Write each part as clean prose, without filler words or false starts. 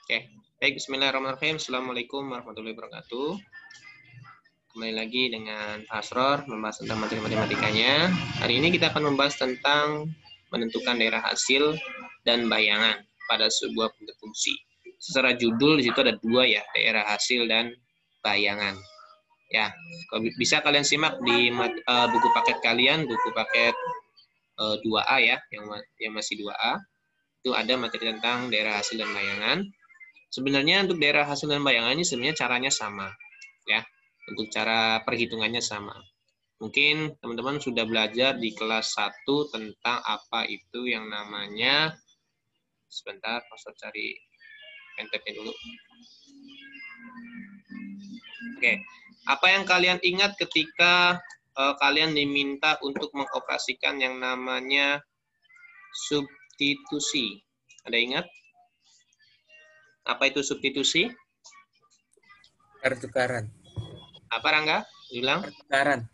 Oke, baik. Bismillahirrahmanirrahim. Assalamualaikum warahmatullahi wabarakatuh. Kembali lagi dengan Pak Asror membahas tentang materi matematikanya. Hari ini kita akan membahas tentang menentukan daerah hasil dan bayangan pada sebuah bentuk fungsi. Secara judul di situ ada dua ya, daerah hasil dan bayangan. Ya, bisa kalian simak di buku paket kalian, buku paket 2A ya, yang masih 2A. Itu ada materi tentang daerah hasil dan bayangan. Sebenarnya untuk daerah hasil dan bayangan ini sebenarnya caranya sama, ya. Untuk cara perhitungannya sama. Mungkin teman-teman sudah belajar di kelas 1 tentang apa itu yang namanya, sebentar, Pastor cari pen-nya dulu. Oke, apa yang kalian ingat ketika kalian diminta untuk mengoperasikan yang namanya substitusi? Ada ingat? Apa itu substitusi? Pertukaran. Apa Rangga? Bilang? Pertukaran.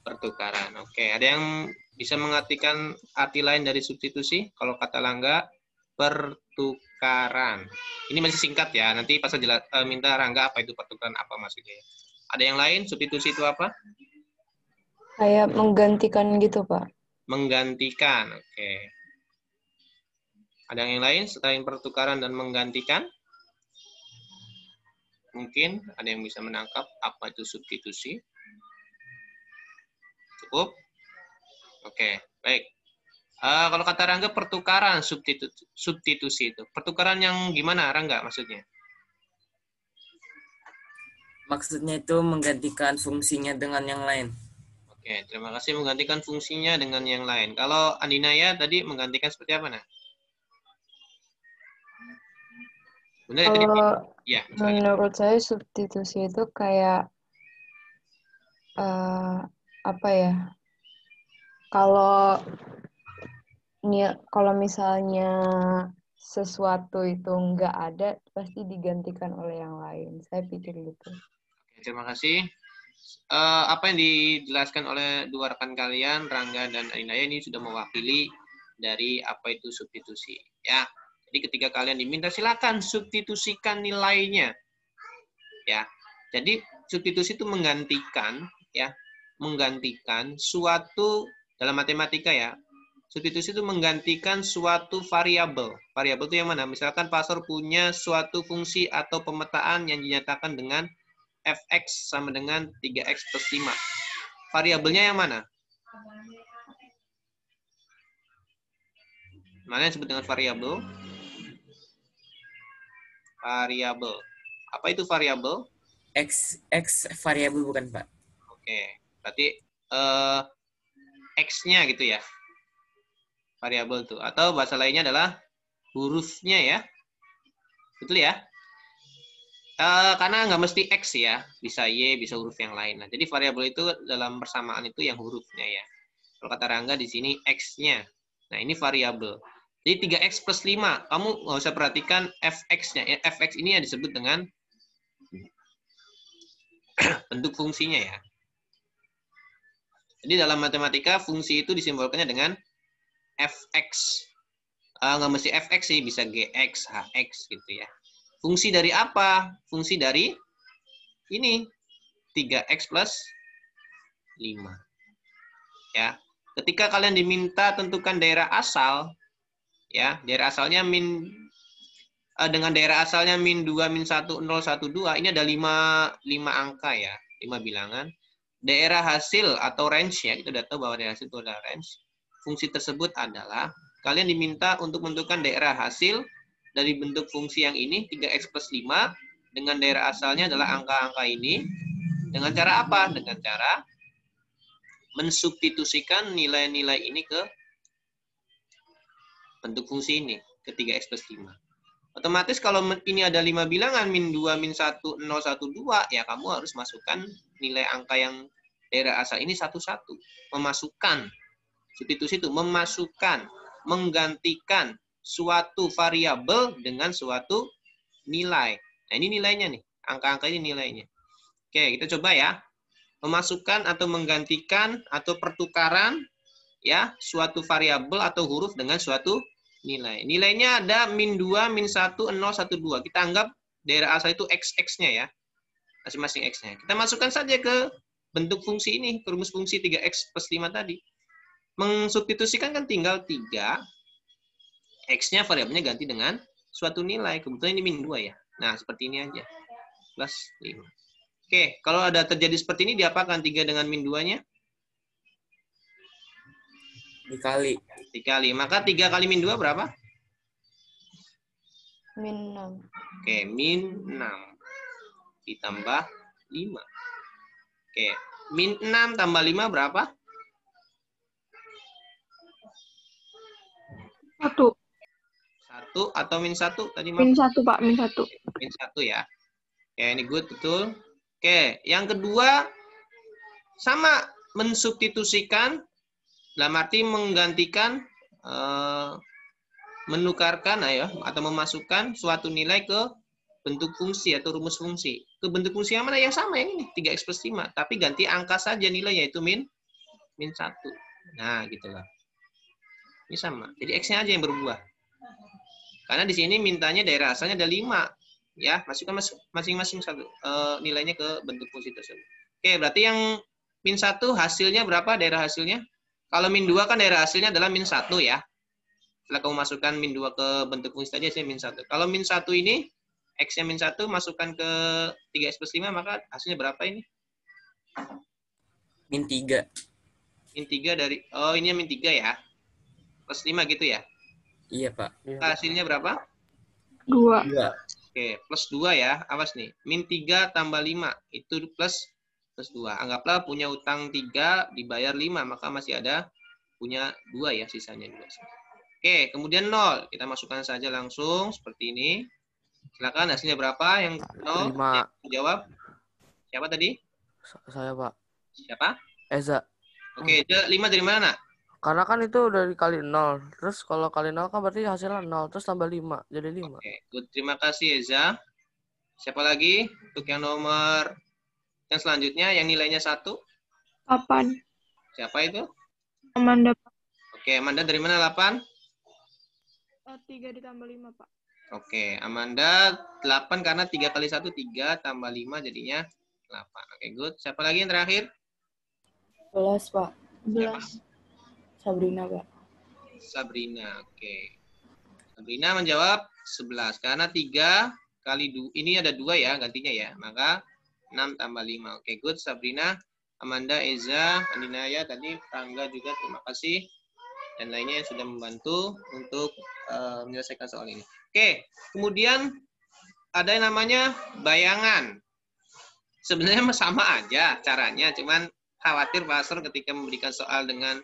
Pertukaran. Oke, ada yang bisa mengartikan arti lain dari substitusi? Kalau kata Rangga, pertukaran. Ini masih singkat ya. Nanti pas minta Rangga apa itu pertukaran, apa maksudnya. Ada yang lain? Substitusi itu apa? Kayak menggantikan gitu, Pak. Menggantikan. Oke. Ada yang lain selain pertukaran dan menggantikan? Mungkin ada yang bisa menangkap apa itu substitusi? Cukup? Oke, baik. Kalau kata Rangga pertukaran substitusi itu. Pertukaran yang gimana Rangga maksudnya? Maksudnya itu menggantikan fungsinya dengan yang lain. Oke, terima kasih, menggantikan fungsinya dengan yang lain. Kalau Andinaya tadi menggantikan seperti apa, nah? Benar Kalau tadi? Ya, menurut saya substitusi itu kayak apa ya? Kalau misalnya sesuatu itu nggak ada, pasti digantikan oleh yang lain. Saya pikir gitu. Oke, terima kasih. Apa yang dijelaskan oleh dua rekan kalian, Rangga dan Andinaya, ini sudah mewakili dari apa itu substitusi. Ya, jadi ketika kalian diminta silakan substitusikan nilainya. Ya, jadi substitusi itu menggantikan, ya, menggantikan suatu dalam matematika ya. Substitusi itu menggantikan suatu variabel. Variabel itu yang mana? Misalkan Pastor punya suatu fungsi atau pemetaan yang dinyatakan dengan fx sama dengan 3x plus 5. Variabelnya yang mana? Mana yang disebut dengan variabel? Variabel. Apa itu variabel? X variabel bukan, Pak? Oke, berarti X-nya gitu ya. Variabel itu. Atau bahasa lainnya adalah hurufnya ya. Betul ya? Karena nggak mesti X ya. Bisa Y, bisa huruf yang lain. Nah, jadi variabel itu dalam persamaan itu yang hurufnya ya. Kalau kata Rangga di sini X-nya. Nah, ini variabel. Jadi 3X plus 5. Kamu nggak usah perhatikan Fx-nya. Fx ini yang disebut dengan bentuk fungsinya ya. Jadi dalam matematika fungsi itu disimbolkannya dengan fx. Nggak mesti fx sih, bisa gx, hx gitu ya. Fungsi dari apa? Fungsi dari ini 3x plus 5. Ya. Ketika kalian diminta tentukan daerah asal, ya, daerah asalnya dengan daerah asalnya min 2, min 1, 0, 1, 2, ini ada 5 angka ya, 5 bilangan. Daerah hasil atau range ya, kita sudah tahu bahwa daerah hasil itu adalah range. Fungsi tersebut adalah, kalian diminta untuk menentukan daerah hasil dari bentuk fungsi yang ini, 3x plus 5, dengan daerah asalnya adalah angka-angka ini. Dengan cara apa? Dengan cara mensubstitusikan nilai-nilai ini ke bentuk fungsi ini, ke 3x plus 5. Otomatis kalau ini ada 5 bilangan, min 2, min 1, 0, 1, 2, ya kamu harus masukkan nilai angka yang daerah asal ini satu-satu. Memasukkan, substitusi itu memasukkan, menggantikan suatu variabel dengan suatu nilai. Nah, ini nilainya nih, angka-angka ini nilainya. Oke, kita coba ya. Memasukkan atau menggantikan atau pertukaran ya suatu variabel atau huruf dengan suatu nilai. Nilainya ada min 2, min 1, 0, 1, 2. Kita anggap daerah asal itu x-nya ya. Masing-masing x-nya. Kita masukkan saja ke bentuk fungsi ini, ke rumus fungsi 3x plus 5 tadi. Mensubstitusikan kan tinggal 3. X-nya variabelnya ganti dengan suatu nilai. Kebetulan ini min 2 ya. Nah, seperti ini aja. Plus 5. Oke, kalau ada terjadi seperti ini, diapakan 3 dengan min 2-nya? Dikali. Dikali. Maka 3 kali min 2 berapa? Min 6. Oke, min 6. Ditambah 5. Oke, min 6 tambah 5 berapa? 1. 1 atau min 1 tadi? Min 1, Pak. Min 1. Min 1 ya. Ya, ini good, betul. Oke, yang kedua sama mensubstitusikan dalam arti menggantikan menukarkan atau memasukkan suatu nilai ke bentuk fungsi atau rumus fungsi. Ke bentuk fungsi yang mana? Yang sama yang ini, 3x plus 5. Tapi ganti angka saja nilainya, yaitu min 1. Nah, gitulah. Ini sama. Jadi x-nya aja yang berubah. Karena di sini mintanya daerah asalnya ada 5. Ya, masukkan masing-masing satu nilainya ke bentuk fungsi tersebut. Oke, berarti yang min 1 hasilnya berapa daerah hasilnya? Kalau min 2 kan daerah hasilnya adalah min 1 ya. Setelah kamu masukkan min 2 ke bentuk fungsi tadi hasilnya min 1. Kalau min 1 ini, x-nya min 1 masukkan ke 3x plus 5, maka hasilnya berapa ini? Min 3. Min 3 dari, oh ini min 3 ya. Plus 5 gitu ya. Iya, Pak. Hasilnya berapa? 2. 2. Oke, plus 2 ya. Awas nih. Min 3 tambah 5. Itu plus 2. Anggaplah punya utang 3, dibayar 5. Maka masih ada punya 2 ya, sisanya 2. Oke, kemudian 0. Kita masukkan saja langsung seperti ini. Silakan hasilnya berapa? Yang 0? 5. Yang jawab. Siapa tadi? Saya, Pak. Siapa? Eza. Oke, 5 dari mana, Nak? Karena kan itu udah dikali 0. Terus kalau kali 0 kan berarti hasilnya 0. Terus tambah 5. Jadi 5. Oke, good. Terima kasih, Eza. Siapa lagi? Untuk yang nomor yang selanjutnya, yang nilainya 1. 8. Siapa itu? Amanda, Pak. Oke, Amanda dari mana 8? 3 ditambah 5, Pak. Oke, Amanda 8 karena 3 kali 1, 3 tambah 5 jadinya 8. Oke, good. Siapa lagi yang terakhir? 11, Pak. Siapa? Sabrina, Pak. Sabrina. Oke. Sabrina menjawab 11 karena 3 kali 2 ini ada 2 ya gantinya ya. Maka 6 tambah 5. Oke, good. Sabrina, Amanda, Eza, Andinaya tadi, Rangga juga terima kasih dan lainnya yang sudah membantu untuk menyelesaikan soal ini. Oke, kemudian ada yang namanya bayangan. Sebenarnya sama aja caranya, cuman khawatir Pak Asror ketika memberikan soal dengan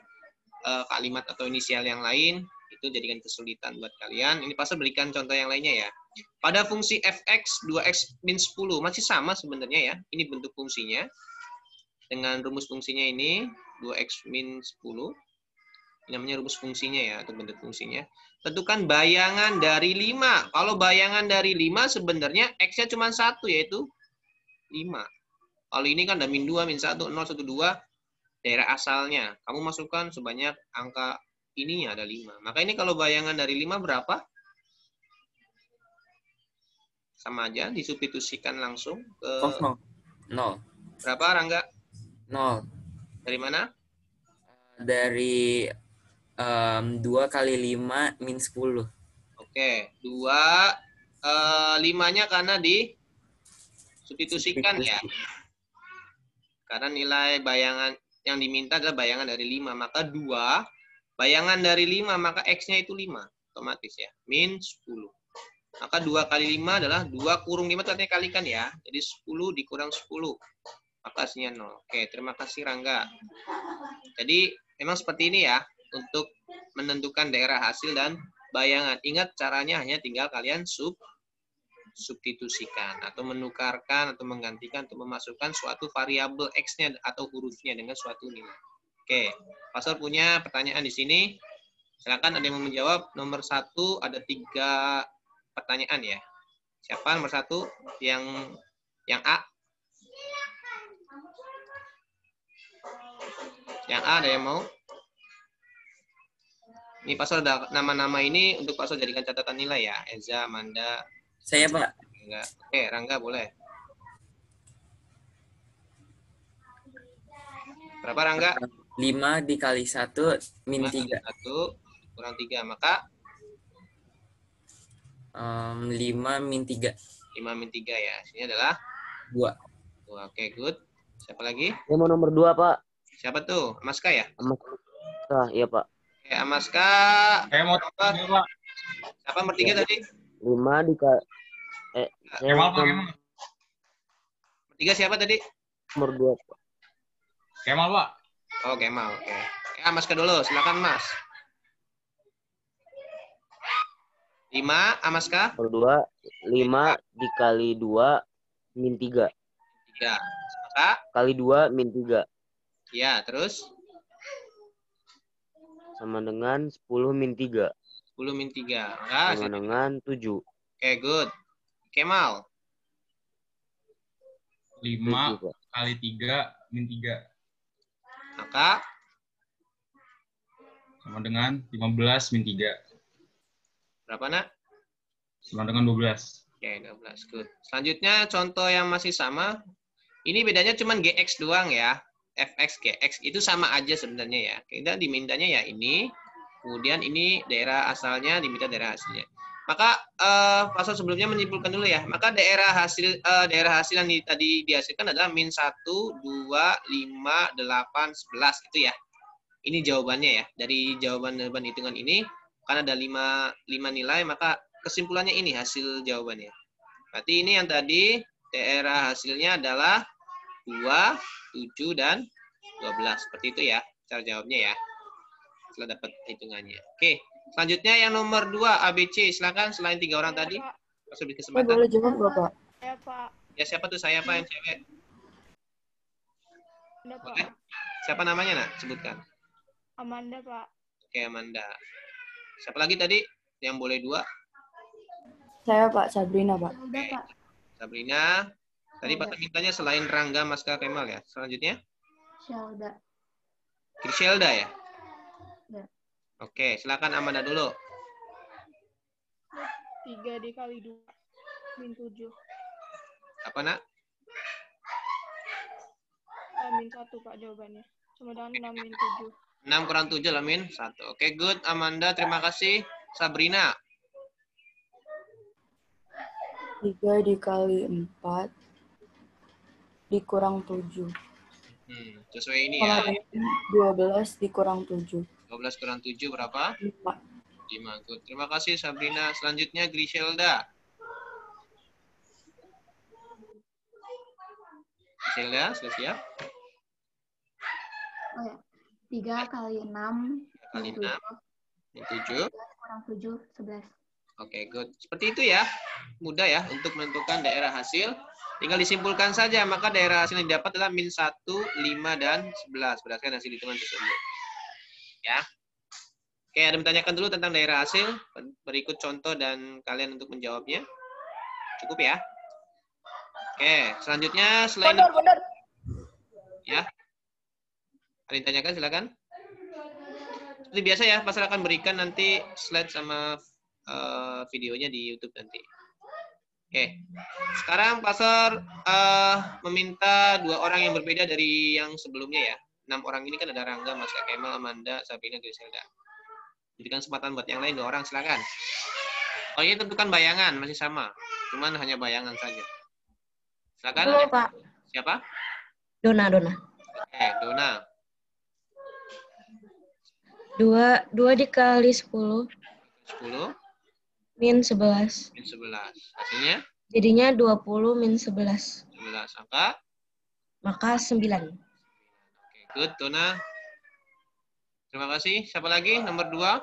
kalimat atau inisial yang lain, itu jadikan kesulitan buat kalian. Ini pasal berikan contoh yang lainnya ya. Pada fungsi fx 2x min 10, masih sama sebenarnya ya. Ini bentuk fungsinya. Dengan rumus fungsinya ini, 2x min 10. Ini namanya rumus fungsinya ya, atau bentuk fungsinya. Tentukan bayangan dari 5. Kalau bayangan dari 5 sebenarnya x-nya cuma 1, yaitu 5. Kalau ini kan ada min 2, min 1, 0, 1, 2. Daerah asalnya, kamu masukkan sebanyak angka ininya ada 5. Maka ini kalau bayangan dari 5 berapa? Sama aja, disubstitusikan langsung ke... Kosong. 0. Berapa, Rangga? 0. Dari mana? Dari 2 kali 5 min 10. Oke, 2, 5-nya karena disubstitusikan ya. Karena nilai bayangan yang diminta adalah bayangan dari 5. Maka 2, bayangan dari 5, maka X-nya itu 5. Otomatis ya. Min 10. Maka 2 kali 5 adalah 2 kurung 5, artinya kalikan ya. Jadi 10 dikurang 10. Maka hasilnya 0. Oke, terima kasih Rangga. Jadi memang seperti ini ya. Untuk menentukan daerah hasil dan bayangan. Ingat caranya hanya tinggal kalian substitusikan atau menukarkan atau menggantikan atau memasukkan suatu variabel X-nya atau hurufnya dengan suatu nilai. Oke, Pastor punya pertanyaan di sini. Silakan ada yang mau menjawab. Nomor 1 ada 3 pertanyaan ya. Siapa nomor 1? Yang A? Yang A ada yang mau? Ini Pastor ada nama-nama ini untuk Pastor jadikan catatan nilai ya. Eza, Amanda. Saya, Pak. Rangga. Oke, Rangga boleh. Berapa Rangga? 5 dikali 1 min 3. 1 kurang 3. Maka 5 min 3. 5 min 3 ya. Ini adalah 2. Oke, good. Siapa lagi? Saya mau nomor 2, Pak. Siapa tuh? Amaska ya? Amaska, iya, Pak. Oke, Amaska. Saya mau Apa? Pak. Siapa nomor 3 tadi? 5 dikali saya Kemal, Pak. nomor 3 siapa tadi? 2, Pak. Kemal, Pak. Oh, Kemal. Oke. Amaska dulu. Silakan, Mas. 5, Amaska. Nomor 2, 5 dikali 2 min 3. 3. Maka, Kali 2 min 3. ya, terus Sama dengan 10 min 3. 10 min 3. Maka, Sama dengan 7. oke, good. Kemal. 5 7, Pak. kali 3 min 3. Maka, Sama dengan 15 min 3. berapa, Nak? Sama dengan 12. Oke, 12. Good. Selanjutnya, contoh yang masih sama. Ini bedanya cuma GX doang ya. FX, GX. Itu sama aja sebenarnya ya. Kita dimintanya ya ini. Kemudian ini daerah asalnya, diminta daerah hasilnya. Maka, Pastor sebelumnya menyimpulkan dulu ya. Maka daerah hasil yang tadi dihasilkan adalah min 1, 2, 5, 8, 11. Itu ya. Ini jawabannya ya. Dari jawaban hitungan ini, karena ada 5 nilai, maka kesimpulannya ini hasil jawabannya. Berarti ini yang tadi daerah hasilnya adalah 2, 7, dan 12. Seperti itu ya cara jawabnya ya. Setelah dapat hitungannya. Oke, selanjutnya yang nomor 2 ABC. Silakan selain 3 orang tadi. Masuk di Saya kesempatan. boleh jawab, Bapak? Saya Pak. Ya siapa tuh saya Pak yang cewek? Ada Pak. Boleh? Siapa namanya nak? Sebutkan. Amanda Pak. Oke, Amanda. Siapa lagi tadi yang boleh 2? Saya, Pak. Sabrina, Pak. Udah Pak. Sabrina. Tadi Pak mintanya selain Rangga, Maska, Kemal ya. Selanjutnya? Shelda. Griselda ya? Ya. Oke, silakan Amanda dulu. 3 dikali 2 min 7. Apa nak? Min 1 Pak jawabannya. Sama dengan 6 min 7. 6 kurang 7 lah min 1. Oke, good. Amanda, terima kasih. Sabrina. 3 dikali 4 dikurang 7. Sesuai ini ya. 12 dikurang 7. 12 kurang 7 berapa? 5. 5. Good. Terima kasih Sabrina. Selanjutnya Griselda. Griselda, sudah siap? Oh ya, 3 kali 6 Kali 6. Min 7. kurang 7, 11. Oke, good. Seperti itu ya. Mudah ya untuk menentukan daerah hasil. Tinggal disimpulkan saja. Maka daerah hasil yang didapat adalah min 1, 5, dan 11. Berdasarkan hasil hitungan tersebut. Ya. Oke, ada yang ditanyakan dulu tentang daerah hasil. Berikut contoh dan kalian untuk menjawabnya. Cukup ya. Oke, selanjutnya selain ya. Ada yang ditanyakan silakan. Seperti biasa ya, Pastor akan berikan nanti slide sama videonya di YouTube nanti. Oke, sekarang Pastor meminta 2 orang yang berbeda dari yang sebelumnya ya. 6 orang ini kan ada Rangga, Mas Kemal, Amanda, Sabrina, Griselda. Berikan kesempatan buat yang lain 2 orang, silakan. Oh ini tentukan bayangan, masih sama. Cuman hanya bayangan saja. Silakan. Halo, Pak. Siapa? Dona. Oke, Dona. 2 dikali 10 10 min 11. min 11. Hasilnya Jadinya 20 min 11. 11. Angka? Maka 9. Oke, good, Dona. Terima kasih. Siapa lagi? Nomor 2.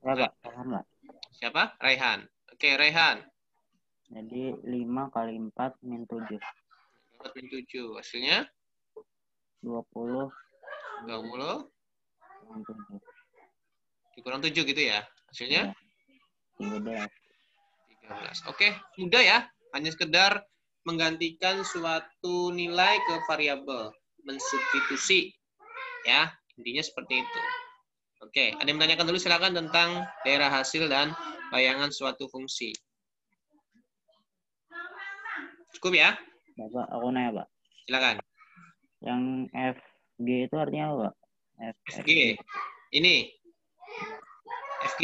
Ya, Pak. Paham, Pak. Siapa? Raihan. Oke, Raihan. Jadi 5 kali 4 min 7. 4 min 7. Hasilnya? 20 20 kurang 7. dikurang 7 gitu ya. Hasilnya? 13. 13. Oke, mudah ya. Hanya sekedar menggantikan suatu nilai ke variabel. Mensubstitusi. Ya, Intinya seperti itu. Oke, ada yang menanyakan dulu silakan tentang daerah hasil dan bayangan suatu fungsi. Cukup ya? Bapak, aku nanya, Pak. Silakan. Yang FG itu artinya apa, Pak? FG. Ini. FG.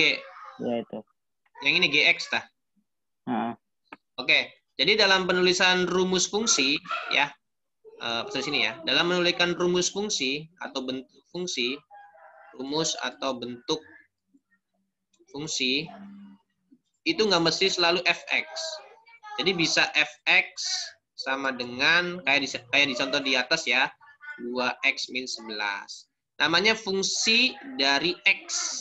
Ya, itu. Yang ini GX tah. Heeh. Oke. Jadi dalam penulisan rumus fungsi ya, di sini ya. Dalam menuliskan rumus fungsi atau bentuk fungsi, rumus atau bentuk fungsi itu nggak mesti selalu fx. Jadi bisa fx sama dengan kayak di contoh di atas ya, 2x min 11. Namanya fungsi dari x.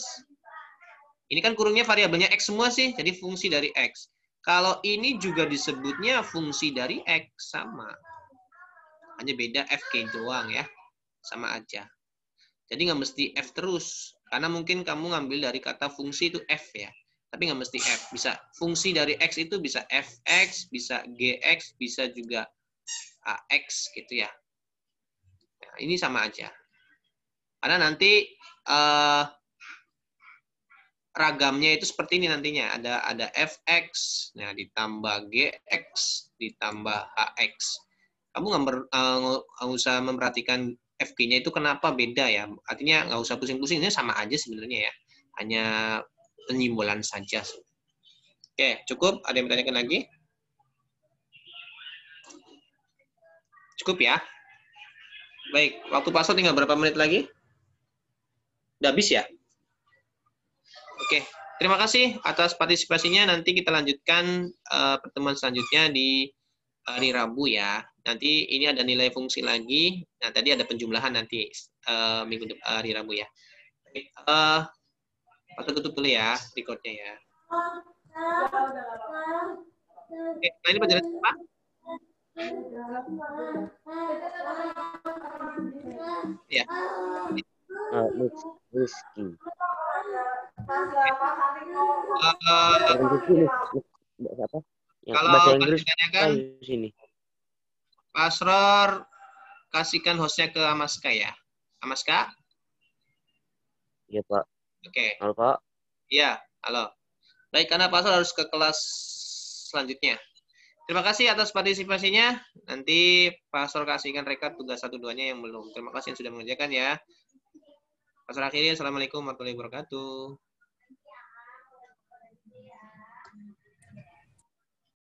Ini kan kurungnya variabelnya x semua sih, jadi fungsi dari x. Kalau ini juga disebutnya fungsi dari x, sama. Hanya beda fk doang ya, sama aja. Jadi nggak mesti f terus, karena mungkin kamu ngambil dari kata fungsi itu f ya, tapi nggak mesti f. Bisa fungsi dari x itu bisa fx, bisa gx, bisa juga ax gitu ya. Nah, ini sama aja. Karena nanti ragamnya itu seperti ini nantinya. Ada fx, nah ditambah gx, ditambah hx. Kamu nggak usah memperhatikan FG-nya itu kenapa beda ya. Artinya nggak usah pusing-pusing, ini sama aja sebenarnya ya. Hanya penyimbolan saja. Oke, cukup? Ada yang bertanyakan lagi? Cukup ya? Baik, waktu pasal tinggal berapa menit lagi? Udah habis ya? Oke, terima kasih atas partisipasinya. Nanti kita lanjutkan pertemuan selanjutnya di hari Rabu ya. Nanti ini ada nilai fungsi lagi. Nah, tadi ada penjumlahan nanti minggu depan hari Rabu ya. Oke, tutup dulu ya recordnya ya. Oke, nah ini pelajaran apa? Ya. Rizky. Apa? Yang Kalau bahasa Inggris ditanyakan, di sini. Pak Asror kasihkan hostnya ke Amaska ya. Amaska? Iya, Pak. Oke. Halo, Pak. Iya, halo. Baik, karena Pak Asror harus ke kelas selanjutnya. Terima kasih atas partisipasinya. Nanti Pak Asror kasihkan rekap tugas 1-2-nya yang belum. Terima kasih yang sudah mengerjakan ya. Pak Asror akhiri, Assalamualaikum warahmatullahi wabarakatuh.